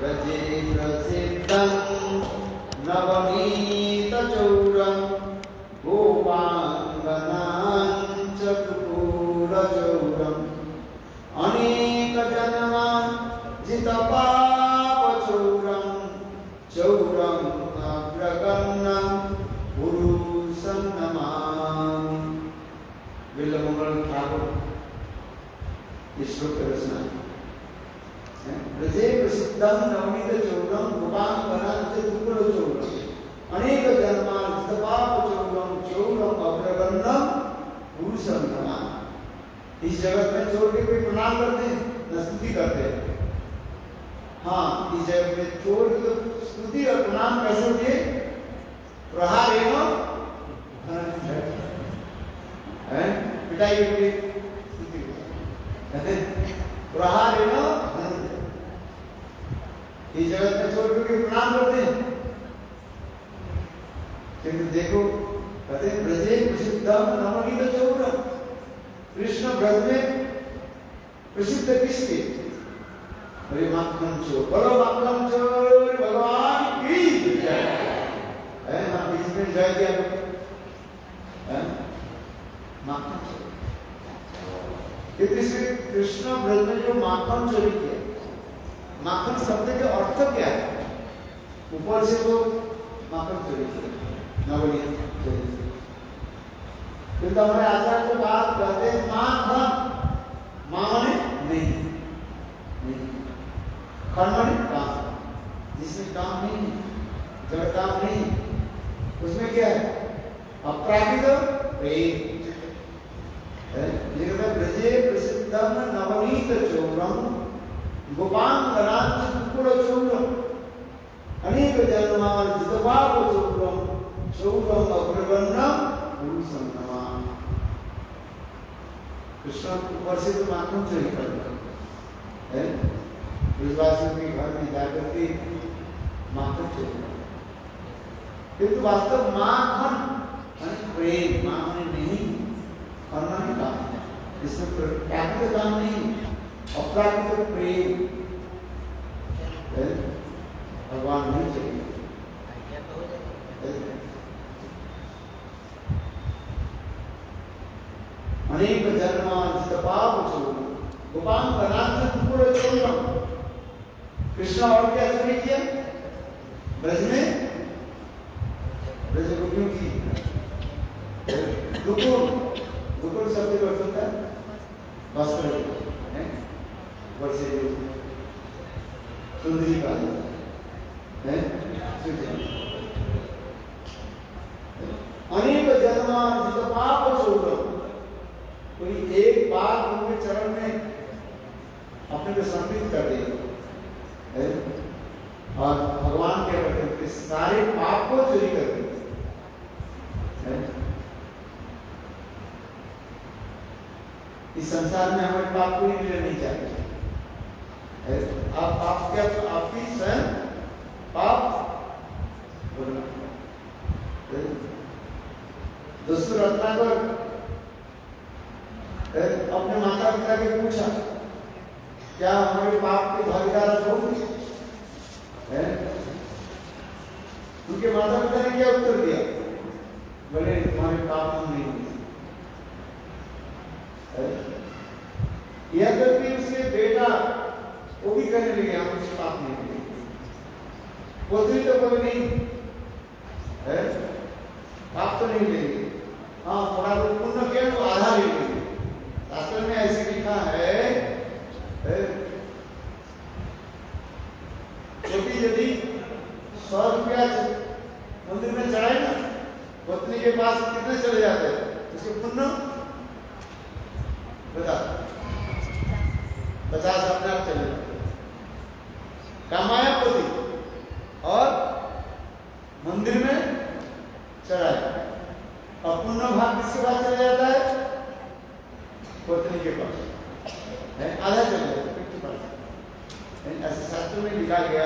व्रजे प्रसिद्धं नवनीतचौरं गोपाङ्गनाञ्चतुरचौरम् अनेकजन्मार्जितपापचौरं चौरम् अग्रगण्यं पुरुषं नमामि। विल्लमंगल ठाकुर इस श्लोक की रचना ब्रजे प्रसिद्धं नवनीतचौरं गोपाङ्गनाञ्चतुरचौरम् अनेकजन्मार्जितपापचौरं चौरम् अग्रगण्यं पुरुषं नमामि। इस जगत में छोड़ के कोई प्रणाम करते हैं न स्तुति करते हैं। हाँ, इस जगत में छोड़ के स्तुति और प्रणाम कैसे होती है? प्रहार एवं पिटाई होती स्तुति प्रहार एवं इस जगत में छोड़ के प्रणाम करते हैं। किंतु देखो कहते हैं ब्रजे प्रसिद्धं नवनीतचौरम्। कृष्ण ब्रज में प्रसिद्ध किसके? अरे माखन चोर, बोलो माखन चोर भगवान की जय। हाँ, किसने जय दिया? माखन चोर। कृष्ण ब्रज में जो माखन चोरी किया, माखन शब्द के अर्थ क्या है? ऊपर से तो माखन चोरी किया, नवनीत चोरी किया। फिर तो हमारे आचार्य जो बात कहते हैं माखन, मां माने नहीं, खन माने काम, जिसमें काम नहीं है, जब काम नहीं उसमें क्या है? अपराधित प्रेम। ब्रजे प्रसिद्धं नवनीतचौरं गोपाङ्गनाञ्चतुरचौरम् अनेकजन्मार्जितपापचौरं चौरम् अग्रगण्यं पुरुषं नमामि। कृष्ण ऊपर से तो माखन चोरी करता है, ब्रजवासियों के घर में जाकर के माखन चोरी करता। किंतु वास्तव माखन प्रेम, मां माने नहीं, खन माने काम, इसमें प्राकृतिक काम नहीं, अप्राकृतिक प्रेम भगवान नहीं चाहिए। अनेक जन्मार्जित पापचौरं गोपाङ्गनाञ्चतुरचौरम्। कृष्ण और क्या चोरी किया ब्रज में? ब्रज गोपियों की गोकुल, गोकुल शब्द का अर्थ होता है वस्त्र है, वर्षे सुंदरी का है। अनेक जन्मार्जित पापचौरं, कोई एक बार उनके चरण में अपने को समर्पित कर दे और भगवान क्या करते हैं? सारे पाप को चोरी कर देते। इस संसार में हमारे पाप कोई नहीं चाहते। आप क्या आपकी स्वयं पाप दोस्तों रत्नाकर अपने माता पिता के पूछा क्या हमारे पाप के भागीदार होंगे? उनके माता पिता ने क्या उत्तर दिया? बोले तुम्हारे पाप हम नहीं होंगे। यह करके उसके बेटा वो भी कहने लगे हम उसके पाप नहीं होंगे। पोतरी तो कोई नहीं है, पाप तो नहीं लेंगे। हाँ, थोड़ा बहुत पुण्य किया तो आधा ले लेंगे। शास्त्र में ऐसे लिखा है क्योंकि यदि 100 रुपया मंदिर में चढ़ाए ना, पत्नी के पास कितने चले जाते हैं उसके पुण्य? बता 50 अपने आप चले जाते। कमाया पति और मंदिर में चढ़ाए और पुण्य भाग किसके पास चला जाता है? पत्नी के पास है, आधा चला जाता है 50%। ऐसे शास्त्र में लिखा गया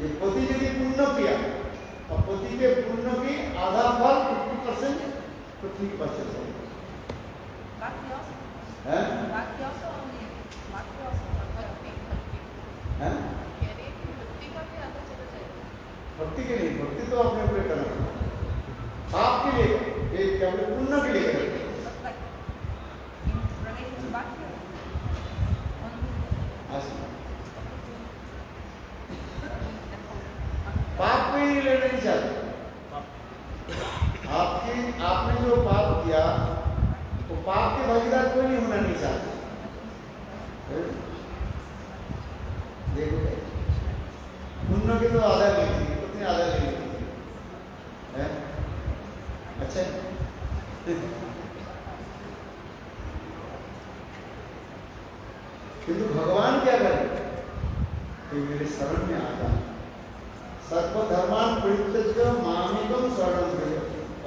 ये पति यदि पुण्य किया और पति के पुण्य की आधा फल 50% पत्नी के पास चला जाएगा। किंतु भगवान क्या करें कि मेरे शरण में आ जाए। सर्वधर्मान परित्यज्य मामेकं शरणं व्रज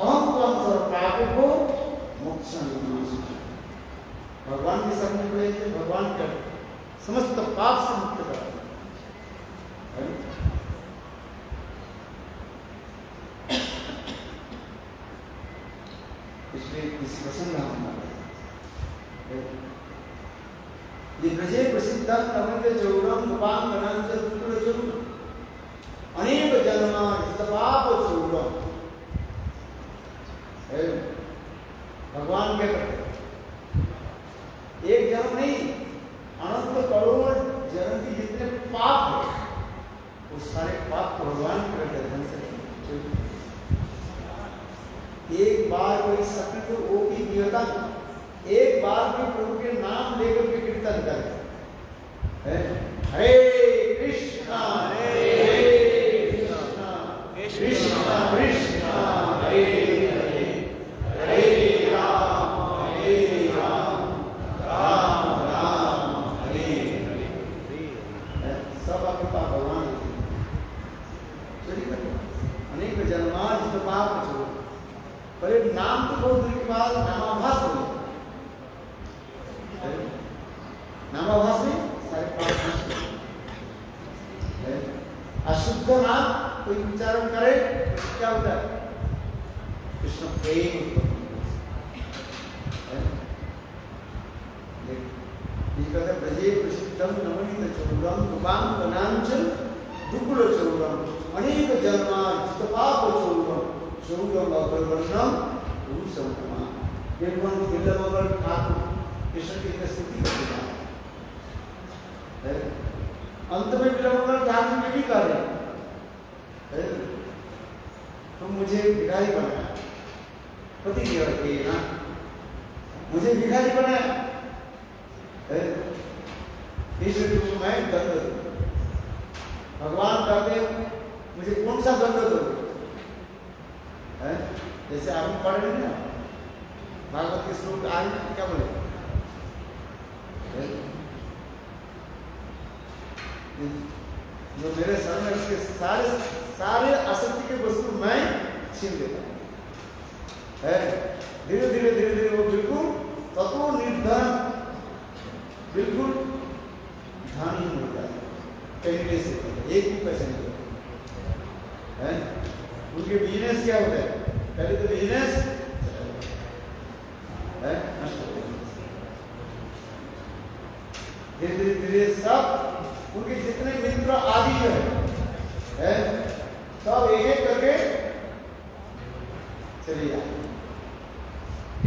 अहम त्वं सर्वपापेभ्यो मोक्षं। भगवान की शरण में पड़े, भगवान का समस्त पाप से मुक्त करा। इसलिए इस प्रसंग ये ब्रजे प्रसिद्धं नमन्ते चौरं उपांगनं च दुष्कृतं अनेक जन्मार्जित पाप चौरं। भगवान क्या करते, एक जन्म नहीं, अनंत करोड़ जन्म की जितने पाप है उस सारे पाप को भगवान के धन से एक बार कोई सत्य तो वो की कीर्तन, एक बार भी प्रभु के नाम लेकर के कीर्तन करे। हरे कृष्णा कृष्णा कृष्णा हरे हरे, हरे राम राम राम हरे हरे। सब आपके पाप भगवान अनेक जन्मार्जित पाप छोड़, पर एक नाम तो बहुत दूर के बाद नामाभास हो गया। नामाभास में सारे पाप है। अशुद्ध नाम कोई उच्चारण करे क्या होता है, कृष्ण प्रेम। कहते ब्रजे प्रसिद्धं नवनीत चौरं उपांगनांचल दुकुल चौरं अनेक जन्मार्जित पाप चौरं चौरं अवर्णम भूषणमा। निर्मल बिल्लमगल ठाकुर कृष्ण की स्तुति करते हैं। अंत में बिल्लमगल ठाकुर ने भी कहा तुम मुझे भिखारी बनाया, पति के ना मुझे भिखारी बनाया, इसलिए तुम मैं दंड दूं। भगवान कहते मुझे कौन सा दंड दोगे? जैसे आप पढ़ रहे हैं ना भागवत के श्लोक आज क्या बोले, जो मेरे शरण में उसके सारे सारे असत्य के वस्तु मैं छीन देता हूं। धीरे धीरे धीरे धीरे वो बिल्कुल तत्व निर्धन, बिल्कुल धनी हो जाता है, कहीं से एक भी पैसा नहीं होता है। उनके बिजनेस क्या होता है, पहले तो बिजनेस नष्ट हो गया, धीरे धीरे धीरे सब उनके जितने मित्र आदि जो है सब एक एक करके चले जाए।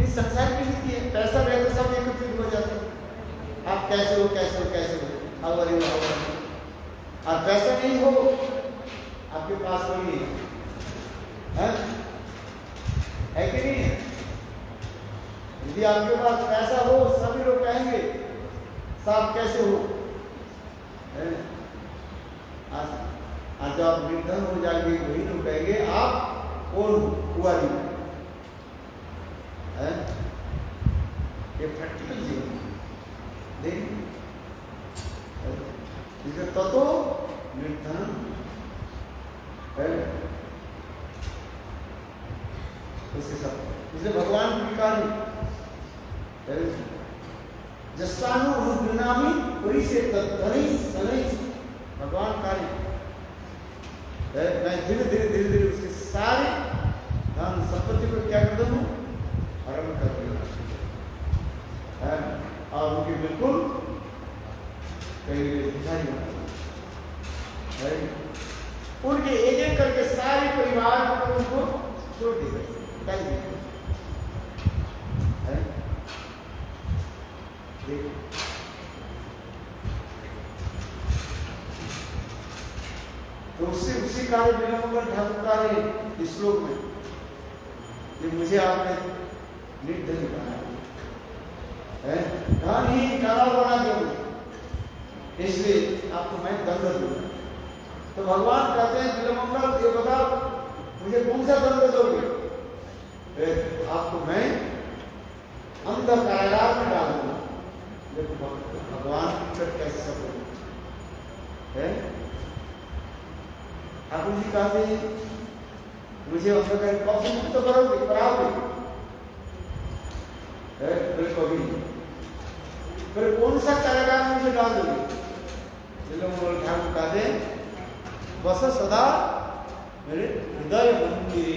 इस संसार की नीति है, पैसा रहे तो सब एकत्रित हो जाते हैं। आप कैसे हो कैसे हो कैसे हो, और पैसा नहीं हो आपके पास कोई नहीं है कि नहीं? यदि आपके पास पैसा हो सभी लोग कहेंगे साहब कैसे हो। आज जब आप निर्धन हो जाएंगे वही लोग कहेंगे आप कौन हुआ नहीं है। ये प्रैक्टिकल जीवन देखिए, तो निर्धन है उसके साथ, इसलिए भगवान भिखारी जस्सानु अनुग्रहणामि वही से तद्धनि सनई। भगवान कार्य मैं धीरे धीरे धीरे धीरे उसके सारे धन संपत्ति को क्या कर दूँ, हरण कर दूँगा और उनके बिल्कुल कहीं भिखारी बना उनके एक एक करके सारे परिवार को उनको छोड़ दिया। तो उसी कार्य बिल्कुल ठाकुर कार्य इस श्लोक में ये मुझे आपने निर्धन बनाया है, धन ही काला बना दो, इसलिए आपको मैं दंड दूंगा। तो भगवान कहते हैं बिल्कुल ये बताओ मुझे कौन सा दंड दोगे? आपको मैं अंदर कारागार में डाल दूंगा, देखो भगवान की निकट कैसे सफल है। ठाकुर जी कहते हैं मुझे अंधकार कब से मुक्त करोगे, कराओगे? फिर कभी फिर कौन सा कारागार मुझे डाल दोगे? ठाकुर कहते हैं बस सदा मेरे हृदय मंदिरे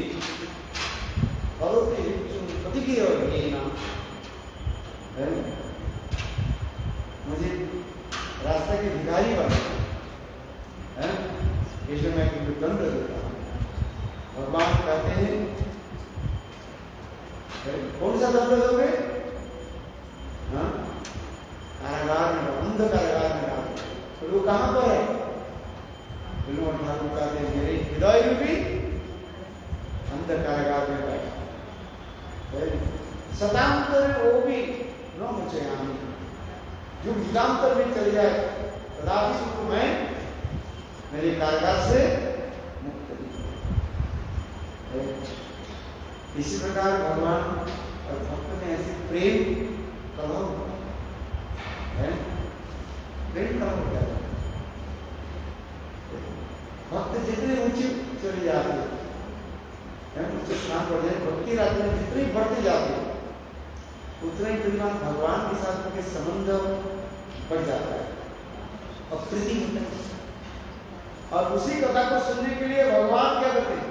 मुझे रास्ता के भिखारी बना है, इसलिए मैं तुमको दंड देता हूँ। भगवान कहते हैं कौन सा दंड दोगे? कारागार में, अंध कारागार में डाल। तो वो कहाँ पर है? ठाकुर कहते हैं मेरे हृदय रूपी अंध कारागार में बैठ सदांतर वो भी न मुझे आने जो युगांतर में चले जाए कदापि सुख मैं मेरे कारागार से मुक्त नहीं। इसी प्रकार भगवान और भक्त में ऐसे प्रेम कलह है, प्रेम कलह हो जाता है। भक्त जितने ऊंचे चले जाते हैं उनसे स्नान बढ़ जाए, भक्ति रात में जितने बढ़ते जाते हैं उतना ही परिमाण भगवान के साथ उनके संबंध बढ़ जाता है और प्रीति होता है। और उसी कथा को सुनने के लिए भगवान क्या करते हैं?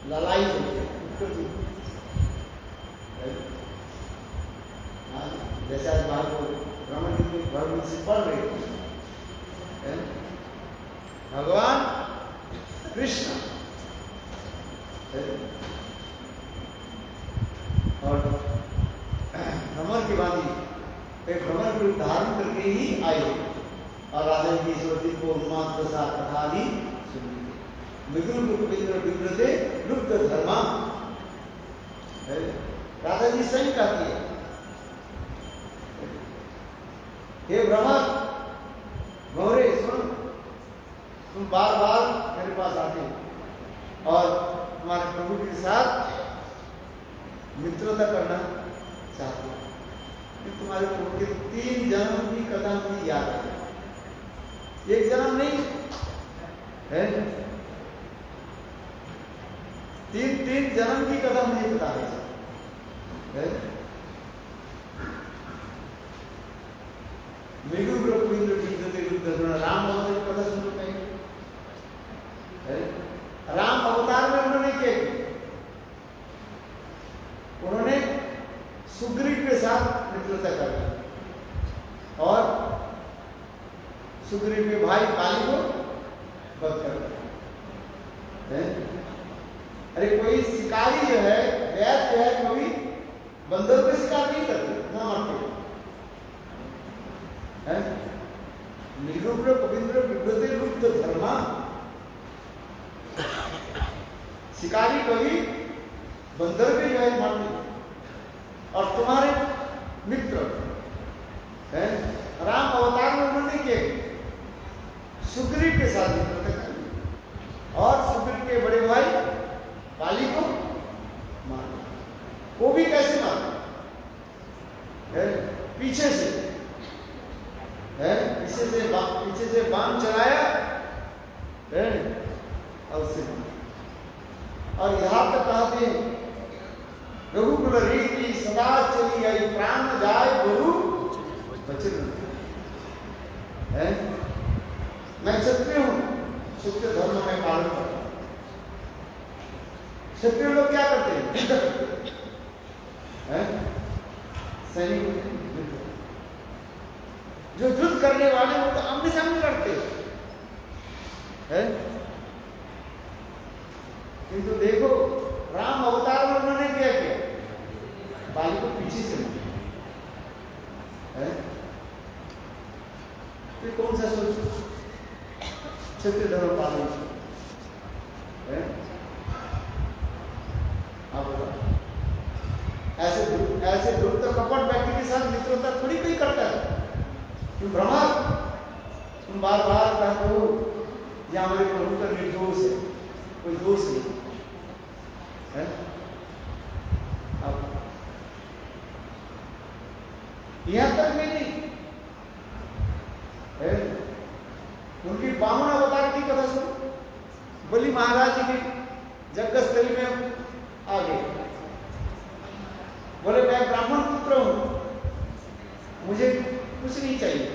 ललाई होते हैं। जैसे आज बात को ब्राह्मण भगवान से पढ़ रहे थे, भगवान कृष्ण और भ्रमर के बाद एक भ्रमर को धारण करके ही आए और राजा की ईश्वरी को मात्र सा कथा भी सुनी। विदुर को विग्रते लुप्त धर्मा, राजा जी सही कहती है हे भ्रमर गौरे सुन, तुम बार बार मेरे पास आते हो और तुम्हारे प्रभु के साथ मित्रता करना चाहते हो। तुम्हारे प्रभु के 3 जन्म की कथा मुझे याद है, एक जन्म नहीं है, 3 जन्म की कथा मुझे पता है। मेघु प्रभु इंद्र राम अवतार की कथा सुन रहे हैं। राम अवतार में उन्होंने क्या किया? उन्होंने सुग्रीव के साथ मित्रता कर और सुग्रीव के भाई बाली को वध कर दिया। अरे कोई शिकारी जो है, वैद जो है, कभी बंदर पे शिकार नहीं करते ना मारते हैं। निरुग्र कविंद्र विभ्रते लुप्त धर्मा, शिकारी कभी बंदर पे जो है मारते। और तुम्हारे मित्र हैं राम अवतार में उन्होंने क्या सुग्रीव के साथ मित्रता कर और सुग्रीव के बड़े भाई बाली को मारा। वो भी कैसे मारा? पीछे से पीछे से बाण चलाया और उससे, और यहाँ तक कहते हैं रघुकुल रीति सदा चली आई, प्राण जाए गुरु बचन है। मैं क्षत्रिय हूं, क्षत्रिय धर्म में पालन करता हूं। क्षत्रिय लोग क्या करते हैं? सैनिक जो युद्ध करने वाले वो तो आमने सामने लड़ते हैं। किंतु देखो राम अवतार में उन्होंने क्या किया? बाली को पीछे से मारा। तो कौन सा सोच क्षत्रिय धर्म पालन है? ऐसे दुर्त कपट व्यक्ति के साथ मित्रता थोड़ी कोई करता है। तुम ब्रह्मा, तुम बार बार कहते हो या हमारे प्रभु का निर्दोष है, कोई दोष नहीं है। अब यहां तक भी नहीं, है। उनकी वामन अवतार की कथा सुनो। बलि महाराज की जगस्थली में आ गए, बोले मैं ब्राह्मण पुत्र हूं, मुझे कुछ नहीं चाहिए।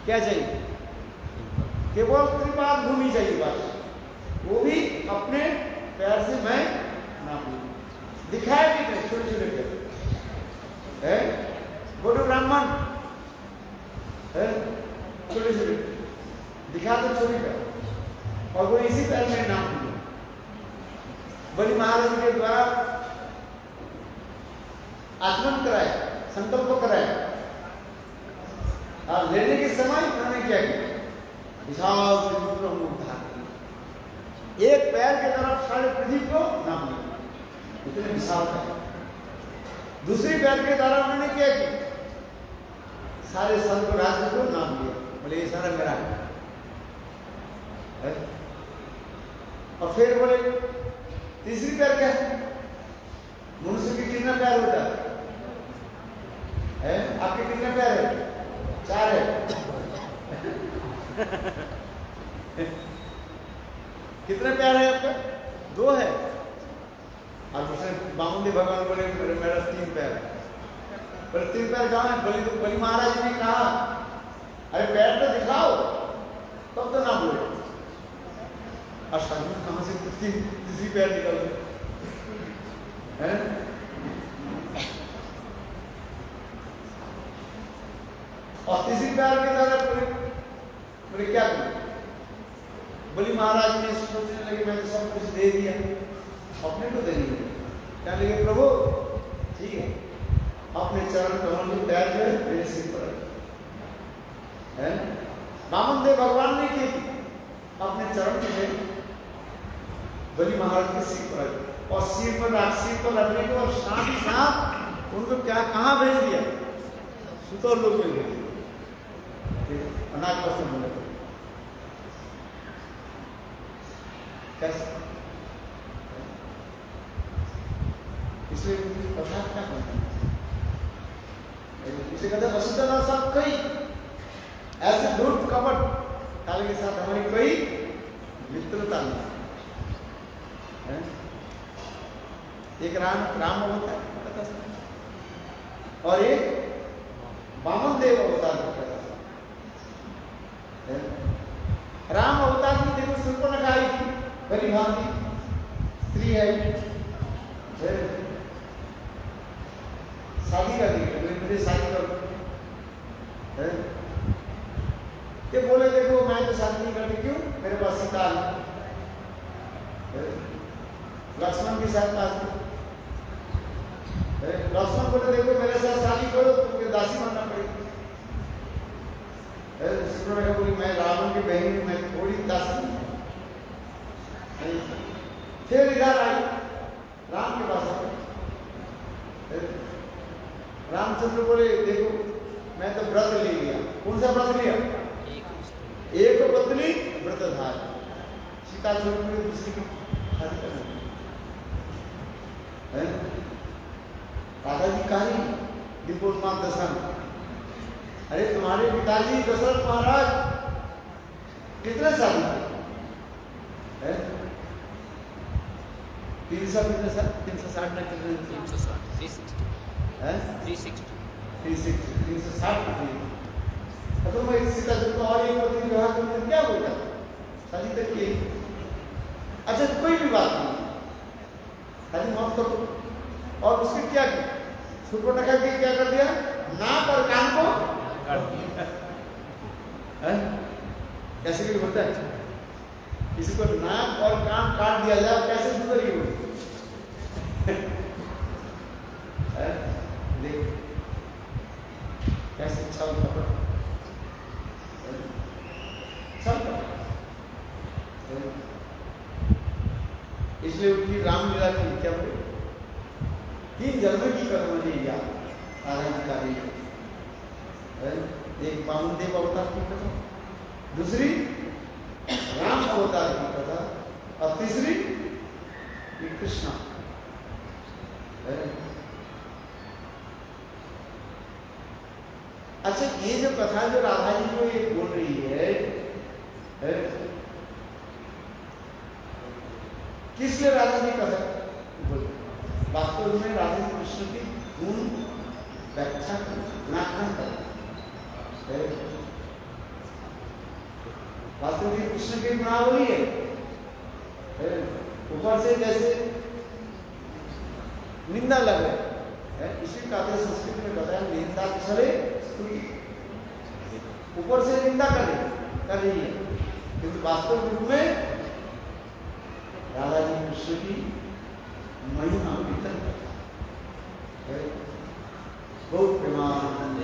क्या चाहिए? केवल त्रिपाद भूमि चाहिए बस, वो भी अपने पैर से मैं नाप लूं। दिखाए भी नहीं, छोटे छोटे पैर है, बोलो ब्राह्मण है, छोटे छोटे दिखा तो छोटे पैर, और वो इसी पैर में नाप लूं। बलि महाराज के द्वारा आचमन कराया, संकल्प कराया, और लेने के समय उन्होंने क्या किया? विशाल त्रिपुत्र मुख धारण, एक पैर की तरफ सारे पृथ्वी को नाप लिया, इतने विशाल पैर। दूसरी पैर के द्वारा उन्होंने क्या किया? सारे स्वर्ग राज्य को नाप लिया, बोले ये सारा मेरा है। और फिर बोले तीसरी पैर क्या है? मनुष्य के कितना पैर होता है? आपके कितने पैर है? 4 है। कितने पैर है आपका? 2 है। और दूसरे बामुंदी भगवान बोले मेरा 3 पैर है। बोले 3 पैर कहाँ है? बलि महाराज ने कहा अरे पैर तो दिखाओ, तब तो ना बोले। और शादी कहाँ से तीसरी पैर निकल है? और तीसरी पैर के द्वारा बोले क्या करूं? बलि महाराज ने सोचने लगे मैंने सब कुछ दे दिया, अपने को दे दिया। क्या लगे प्रभु ठीक है, अपने चरण कमल में पैर जो है मेरे सिर पर है। वामन देव भगवान ने की अपने चरण में बलि महाराज के सिर पर, और सिर पर रखने के और साथ ही साथ उनको क्या कहाँ भेज दिया? सुतौल लोक में भेज दिया, अनाथ आश्रम में। कैसे? इसलिए कथा क्या करते हैं? इसे कहते हैं वसुधरा सब कई ऐसे धूर्त कपट काल के साथ हमारी कोई मित्रता नहीं है। एक राम होता है और एक वामन देव अवतार होता है। राम अवतार की देखो शूर्पणखा आई थी, भली भांति स्त्री है, शादी कर दी, मुझे शादी करो। ये बोले देखो मैं तो शादी नहीं करती, क्यों? मेरे पास सीता है, लक्ष्मण के साथ पास। लक्ष्मण बोले देखो मेरे साथ शादी करो तो मुझे दासी बनना पड़ेगी। बोली मैं रावण की बहन हूं, मैं थोड़ी दासी नहीं। फिर इधर आई, राम के पास आई। रामचंद्र बोले देखो मैं तो व्रत ले लिया। कौन सा व्रत लिया? एक पत्नी व्रतधार। सीता छोड़ के दूसरी की शादी करना है। दादाजी कारी दीपोत्मान दशन, अरे तुम्हारे पिताजी दशरथ महाराज कितने साल है? 360 ना कितने? 360। तो मैं सीता जो और एक पत्नी विवाह करने क्या बोलता शादी तक की। अच्छा तो कोई भी बात नहीं, शादी मत करो। और उसके क्या किया? शूर्पणखा के क्या कर दिया? नाक और कान को कैसे भी होता है? किसी को नाक और कान काट दिया जाए कैसे सुधरेगी वो? देख कैसे छल कपट इसलिए उनकी रामलीला की क्या बोले 3 जन्म की कथा मुझे याद आराधिकारी। एक वामन देव अवतार की कथा, दूसरी राम अवतार की कथा, और तीसरी कृष्णा। अच्छा, ये जो कथा जो राधा जी को ये बोल रही है, किस लिए राधा जी कथा बोल? वास्तव में राधा कृष्ण की गुण व्याख्या गुणाख्यान कर, वास्तव में कृष्ण की गुणावली है। ऊपर से जैसे निंदा लग रहा है, इसी का संस्कृत में बताया निंदा छले स्तुति, ऊपर से निंदा कर रही है, किंतु वास्तव रूप में राधा जी कृष्ण की महिमा भीतर बहुत प्रेमानंद।